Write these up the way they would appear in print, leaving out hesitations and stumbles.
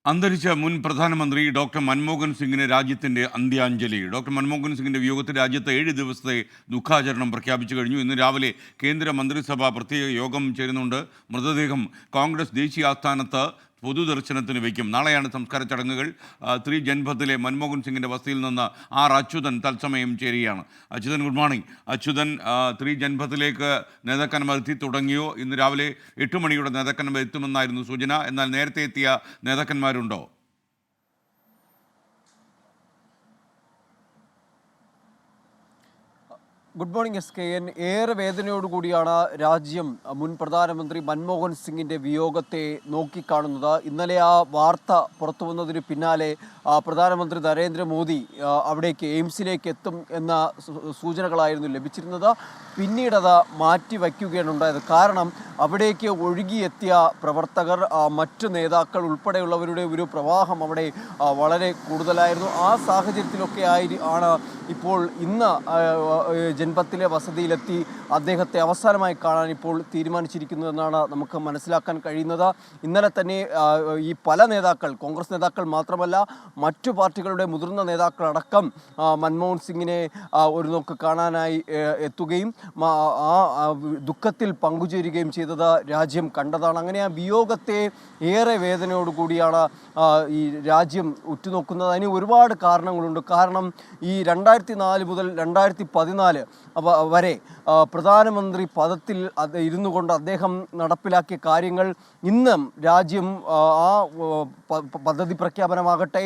അന്തരിച്ച മുൻ പ്രധാനമന്ത്രി ഡോക്ടർ മൻമോഹൻ സിംഗിന് രാജ്യത്തിൻ്റെ അന്ത്യാഞ്ജലി. ഡോക്ടർ മൻമോഹൻ സിംഗിൻ്റെ വിയോഗത്തിൽ രാജ്യത്ത് 7 ദിവസത്തെ ദുഃഖാചരണം പ്രഖ്യാപിച്ചു കഴിഞ്ഞു. ഇന്ന് രാവിലെ കേന്ദ്ര മന്ത്രിസഭ പ്രത്യേക യോഗം ചേരുന്നുണ്ട്. മൃതദേഹം കോൺഗ്രസ് ദേശീയ ആസ്ഥാനത്ത് പൊതുദർശനത്തിന് വയ്ക്കും. നാളെയാണ് സംസ്കാര ചടങ്ങുകൾ. 3 ജൻപഥിലെ മൻമോഹൻ സിംഗിൻ്റെ വസതിയിൽ നിന്ന് അച്യുതൻ തത്സമയം ചേരുകയാണ്. Achuthan, good morning. അച്യുതൻ, 3 ജൻപഥിലേക്ക് നേതാക്കന്മാർ എത്തി തുടങ്ങിയോ? ഇന്ന് രാവിലെ 8 മണിയുടെ നേതാക്കന്മാർ എത്തുമെന്നായിരുന്നു സൂചന. എന്നാൽ നേരത്തെ എത്തിയ നേതാക്കന്മാരുണ്ടോ? Good morning SKN. ഏറെ വേദനയോടുകൂടിയാണ് രാജ്യം മുൻ പ്രധാനമന്ത്രി മൻമോഹൻ സിംഗിൻ്റെ വിയോഗത്തെ നോക്കിക്കാണുന്നത്. ഇന്നലെ ആ വാർത്ത പുറത്തു വന്നതിന് പിന്നാലെ പ്രധാനമന്ത്രി നരേന്ദ്രമോദി അവിടേക്ക് എയിംസിലേക്ക് എത്തും എന്ന സൂചനകളായിരുന്നു ലഭിച്ചിരുന്നത്. പിന്നീടത് മാറ്റിവയ്ക്കുകയാണ് ഉണ്ടായത്. കാരണം അവിടേക്ക് ഒഴുകിയെത്തിയ പ്രവർത്തകർ, മറ്റു നേതാക്കൾ ഉൾപ്പെടെയുള്ളവരുടെ ഒരു പ്രവാഹം അവിടെ വളരെ കൂടുതലായിരുന്നു. ആ സാഹചര്യത്തിലൊക്കെ ആണ് ഇപ്പോൾ ഇന്ന് ജൻപത്തിലെ വസതിയിലെത്തി അദ്ദേഹത്തെ അവസാനമായി കാണാൻ ഇപ്പോൾ തീരുമാനിച്ചിരിക്കുന്നതെന്നാണ് നമുക്ക് മനസ്സിലാക്കാൻ കഴിയുന്നത്. ഇന്നലെ തന്നെ ഈ പല നേതാക്കൾ, കോൺഗ്രസ് നേതാക്കൾ മാത്രമല്ല മറ്റു പാർട്ടികളുടെ മുതിർന്ന നേതാക്കളടക്കം മൻമോഹൻ സിംഗിനെ ഒരു നോക്ക് കാണാനായി എത്തുകയും ആ ദുഃഖത്തിൽ പങ്കുചേരുകയും ചെയ്തത് രാജ്യം കണ്ടതാണ്. അങ്ങനെ ആ വിയോഗത്തെ ഏറെ വേദനയോടുകൂടിയാണ് ഈ രാജ്യം ഉറ്റുനോക്കുന്നത്. അതിന് ഒരുപാട് കാരണങ്ങളുണ്ട്. കാരണം ഈ 2004 മുതൽ 2014 വരെ പ്രധാനമന്ത്രി പദത്തിൽ ഇരുന്നു കൊണ്ട് അദ്ദേഹം നടപ്പിലാക്കിയ കാര്യങ്ങൾ ഇന്നും രാജ്യം ആ പദ്ധതി പ്രഖ്യാപനമാകട്ടെ,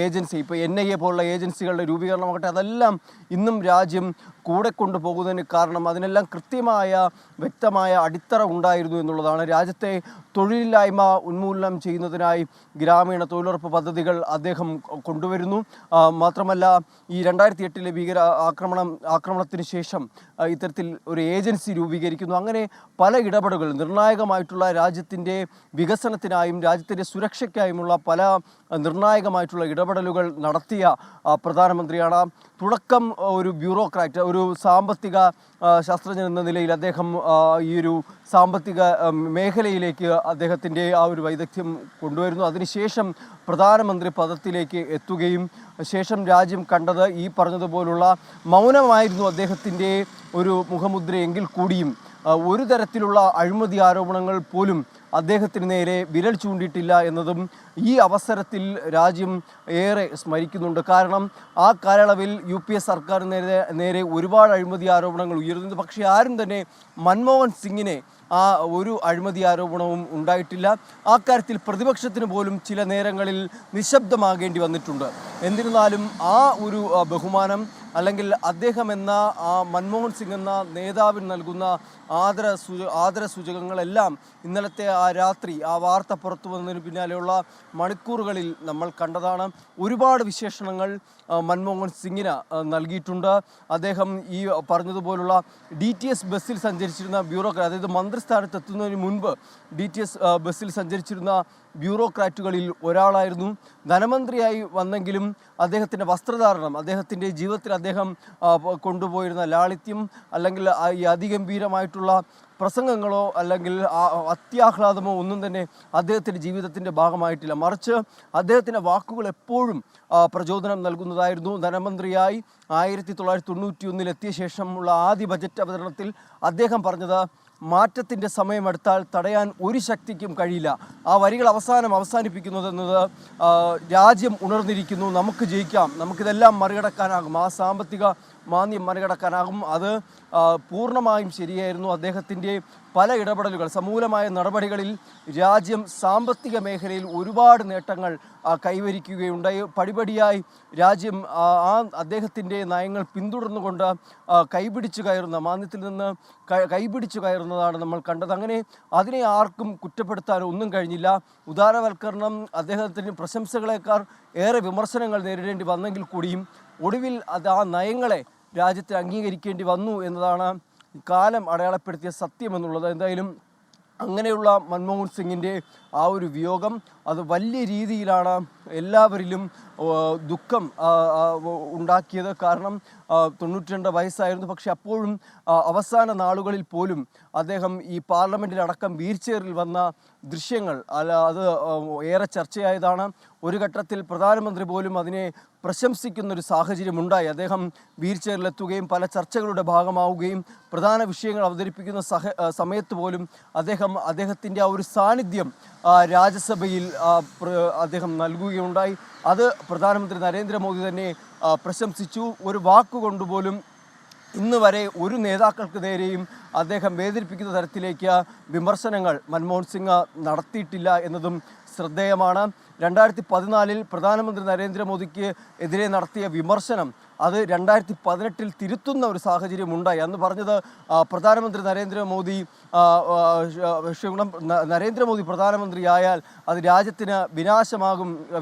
ഏജൻസി ഇപ്പോൾ NIA പോലുള്ള ഏജൻസികളുടെ രൂപീകരണമാകട്ടെ, അതെല്ലാം ഇന്നും രാജ്യം കൂടെ കൊണ്ടുപോകുന്നതിന് കാരണം അതിനെല്ലാം കൃത്യമായ വ്യക്തമായ അടിത്തറ ഉണ്ടായിരുന്നു എന്നുള്ളതാണ്. രാജ്യത്തെ തൊഴിലില്ലായ്മ ഉന്മൂലനം ചെയ്യുന്നതിനായി ഗ്രാമീണ തൊഴിലുറപ്പ് പദ്ധതികൾ അദ്ദേഹം കൊണ്ടുവരുന്നു. മാത്രമല്ല ഈ 2008 ഭീകര ആക്രമണത്തിന് ശേഷം ഇത്തരത്തിൽ ഒരു ഏജൻസി രൂപീകരിക്കുന്നു. അങ്ങനെ പല ഇടപെടലുകൾ, നിർണായകമായിട്ടുള്ള രാജ്യത്തിൻ്റെ വികസനത്തിനായും രാജ്യത്തിൻ്റെ സുരക്ഷയ്ക്കായുമുള്ള പല നിർണായകമായിട്ടുള്ള ഇടപെടലുകൾ നടത്തിയ പ്രധാനമന്ത്രിയാണ്. തുടക്കം ഒരു ബ്യൂറോക്രാറ്റ്, ഒരു സാമ്പത്തിക ശാസ്ത്രജ്ഞൻ എന്ന നിലയിൽ അദ്ദേഹം ഈ ഒരു സാമ്പത്തിക മേഖലയിലേക്ക് അദ്ദേഹത്തിൻ്റെ ആ ഒരു വൈദഗ്ധ്യം കൊണ്ടുവരുന്നു. അതിനുശേഷം പ്രധാനമന്ത്രി പദത്തിലേക്ക് എത്തുകയും ശേഷം രാജ്യം കണ്ടത് ഈ പറഞ്ഞതുപോലുള്ള മൗനമായിരുന്നു അദ്ദേഹത്തിൻ്റെ ഒരു മുഖമുദ്രയെങ്കിൽ കൂടിയും ഒരു തരത്തിലുള്ള അഴിമതി ആരോപണങ്ങൾ പോലും അദ്ദേഹത്തിന് നേരെ വിരൽ ചൂണ്ടിയിട്ടില്ല എന്നതും ഈ അവസരത്തിൽ രാജ്യം ഏറെ സ്മരിക്കുന്നുണ്ട്. കാരണം ആ കാലയളവിൽ UPA സർക്കാരിന് നേരെ ഒരുപാട് അഴിമതി ആരോപണങ്ങൾ ഉയർന്നു. പക്ഷേ ആരും തന്നെ മൻമോഹൻ സിംഗിനെ ആ ഒരു അഴിമതി ആരോപണവും ഉണ്ടായിട്ടില്ല. ആ കാര്യത്തിൽ പ്രതിപക്ഷത്തിന് പോലും ചില നേരങ്ങളിൽ നിശബ്ദമാകേണ്ടി വന്നിട്ടുണ്ട്. എന്നിരുന്നാലും ആ ഒരു ബഹുമാനം, അല്ലെങ്കിൽ അദ്ദേഹം എന്ന ആ മൻമോഹൻ സിംഗ് എന്ന നേതാവിന് നൽകുന്ന ആദരസൂചകങ്ങളെല്ലാം ഇന്നലത്തെ ആ രാത്രി ആ വാർത്ത പുറത്തു വന്നതിന് പിന്നാലെയുള്ള മണിക്കൂറുകളിൽ നമ്മൾ കണ്ടതാണ്. ഒരുപാട് വിശേഷണങ്ങൾ മൻമോഹൻ സിംഗിന് നൽകിയിട്ടുണ്ട്. അദ്ദേഹം ഈ പറഞ്ഞതുപോലുള്ള DTS ബസ്സിൽ സഞ്ചരിച്ചിരുന്ന ബ്യൂറോക്രാറ്റ്, അതായത് മന്ത്രിസ്ഥാനത്ത് എത്തുന്നതിന് മുൻപ് DTS ബസ്സിൽ സഞ്ചരിച്ചിരുന്ന ബ്യൂറോക്രാറ്റുകളിൽ ഒരാളായിരുന്നു. ധനമന്ത്രിയായി വന്നെങ്കിലും അദ്ദേഹത്തിൻ്റെ വസ്ത്രധാരണം, അദ്ദേഹത്തിൻ്റെ ജീവിതത്തിൽ അദ്ദേഹം കൊണ്ടുപോയിരുന്ന ലാളിത്യം, അല്ലെങ്കിൽ ഈ അതിഗംഭീരമായിട്ടുള്ള പ്രസംഗങ്ങളോ അല്ലെങ്കിൽ അത്യാഹ്ലാദമോ ഒന്നും തന്നെ അദ്ദേഹത്തിൻ്റെ ജീവിതത്തിൻ്റെ ഭാഗമായിട്ടില്ല. മറിച്ച് അദ്ദേഹത്തിൻ്റെ വാക്കുകൾ എപ്പോഴും പ്രചോദനം നൽകുന്നതായിരുന്നു. ധനമന്ത്രിയായി 1991 എത്തിയ ശേഷമുള്ള ആദ്യ ബജറ്റ് അവതരണത്തിൽ അദ്ദേഹം പറഞ്ഞത്, മാറ്റത്തിൻ്റെ സമയമെടുത്താൽ തടയാൻ ഒരു ശക്തിക്കും കഴിയില്ല. ആ വരികൾ അവസാനിപ്പിക്കുന്നതെന്നത് രാജ്യം ഉണർന്നിരിക്കുന്നു, നമുക്ക് ജയിക്കാം, നമുക്കിതെല്ലാം മറികടക്കാനാകും, ആ സാമ്പത്തിക മാന്ദ്യം മറികടക്കാനാകും. അത് പൂർണ്ണമായും ശരിയായിരുന്നു. അദ്ദേഹത്തിൻ്റെ പല ഇടപെടലുകൾ, സമൂലമായ നടപടികളിൽ രാജ്യം സാമ്പത്തിക മേഖലയിൽ ഒരുപാട് നേട്ടങ്ങൾ കൈവരിക്കുകയുണ്ടായി. പടിപടിയായി രാജ്യം അദ്ദേഹത്തിൻ്റെ നയങ്ങൾ പിന്തുടർന്നുകൊണ്ട് മാന്ദ്യത്തിൽ നിന്ന് കൈപിടിച്ചു കയറുന്നതാണ് നമ്മൾ കണ്ടത്. അങ്ങനെ അതിനെ ആർക്കും കുറ്റപ്പെടുത്താനോ ഒന്നും കഴിഞ്ഞില്ല. ഉദാരവൽക്കരണം അദ്ദേഹത്തിന് പ്രശംസകളേക്കാൾ ഏറെ വിമർശനങ്ങൾ നേരിടേണ്ടി വന്നെങ്കിൽ കൂടിയും ഒടുവിൽ ആ നയങ്ങളെ രാജ്യത്തെ അംഗീകരിക്കേണ്ടി വന്നു എന്നതാണ് കാലം അടയാളപ്പെടുത്തിയ സത്യമെന്നുള്ളത്. എന്തായാലും അങ്ങനെയുള്ള മൻമോഹൻ സിംഗിൻ്റെ ആ ഒരു വിയോഗം അത് വലിയ രീതിയിലാണ് എല്ലാവരിലും ദുഃഖം ഉണ്ടാക്കിയത്. കാരണം 92 വയസ്സായിരുന്നു. പക്ഷെ അപ്പോഴും അവസാന നാളുകളിൽ പോലും അദ്ദേഹം ഈ പാർലമെൻറ്റിലടക്കം വീൽ ചെയറിൽ വന്ന ദൃശ്യങ്ങൾ അത് ഏറെ ചർച്ചയായതാണ്. ഒരു ഘട്ടത്തിൽ പ്രധാനമന്ത്രി പോലും അതിനെ പ്രശംസിക്കുന്നൊരു സാഹചര്യമുണ്ടായി. അദ്ദേഹം വീൽ ചെയറിലെത്തുകയും പല ചർച്ചകളുടെ ഭാഗമാവുകയും പ്രധാന വിഷയങ്ങൾ അവതരിപ്പിക്കുന്ന സമയത്ത് പോലും അദ്ദേഹത്തിൻ്റെ ആ ഒരു സാന്നിധ്യം രാജ്യസഭയിൽ അദ്ദേഹം നൽകുകയുണ്ടായി. അത് പ്രധാനമന്ത്രി നരേന്ദ്രമോദി തന്നെ പ്രശംസിച്ചു. ഒരു വാക്കുകൊണ്ടുപോലും ഇന്ന് വരെ ഒരു നേതാക്കൾക്ക് നേരെയും അദ്ദേഹം വേദനിപ്പിക്കുന്ന തരത്തിലേക്ക് വിമർശനങ്ങൾ മൻമോഹൻ സിംഗ് നടത്തിയിട്ടില്ല എന്നതും ശ്രദ്ധേയമാണ്. 2014 പ്രധാനമന്ത്രി നരേന്ദ്രമോദിക്ക് എതിരെ നടത്തിയ വിമർശനം അത് 2018 തിരുത്തുന്ന ഒരു സാഹചര്യം ഉണ്ടായി. അന്ന് പറഞ്ഞത് നരേന്ദ്രമോദി പ്രധാനമന്ത്രിയായാൽ അത് രാജ്യത്തിന്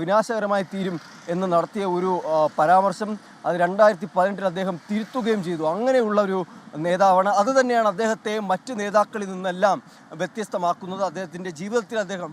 വിനാശകരമായി തീരും എന്ന് നടത്തിയ ഒരു പരാമർശം അത് 2018 അദ്ദേഹം തിരുത്തുകയും ചെയ്തു. അങ്ങനെയുള്ള ഒരു നേതാവാണ്. അത് തന്നെയാണ് അദ്ദേഹത്തെ മറ്റ് നേതാക്കളിൽ നിന്നെല്ലാം വ്യത്യസ്തമാക്കുന്നത്. അദ്ദേഹത്തിൻ്റെ ജീവിതത്തിൽ അദ്ദേഹം